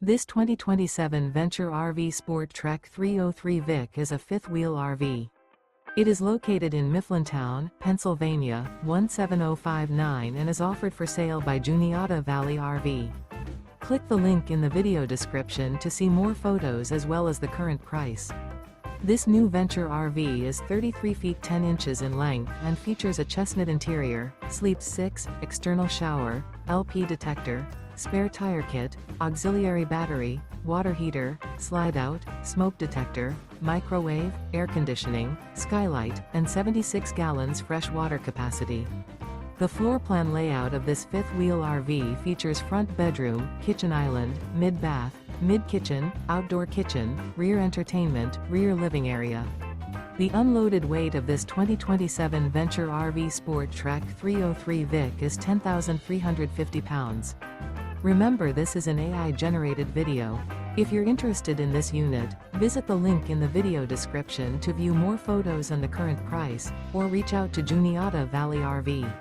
This 2027 Venture RV SportTrek 303 Vic is a fifth-wheel RV. It is located in Mifflintown, Pennsylvania, 17059 and is offered for sale by Juniata Valley RV. Click the link in the video description to see more photos as well as the current price. This new Venture RV is 33 feet 10 inches in length and features a chestnut interior, sleeps 6, external shower, LP detector, spare tire kit, auxiliary battery, water heater, slide-out, smoke detector, microwave, air conditioning, skylight, and 76 gallons fresh water capacity. The floor plan layout of this fifth-wheel RV features front bedroom, kitchen island, mid-bath, mid-kitchen, outdoor kitchen, rear entertainment, rear living area. The unloaded weight of this 2027 Venture RV SportTrek 303 Vic is 10,350 pounds. Remember, this is an AI-generated video. If you're interested in this unit, visit the link in the video description to view more photos and the current price, or reach out to Juniata Valley RV.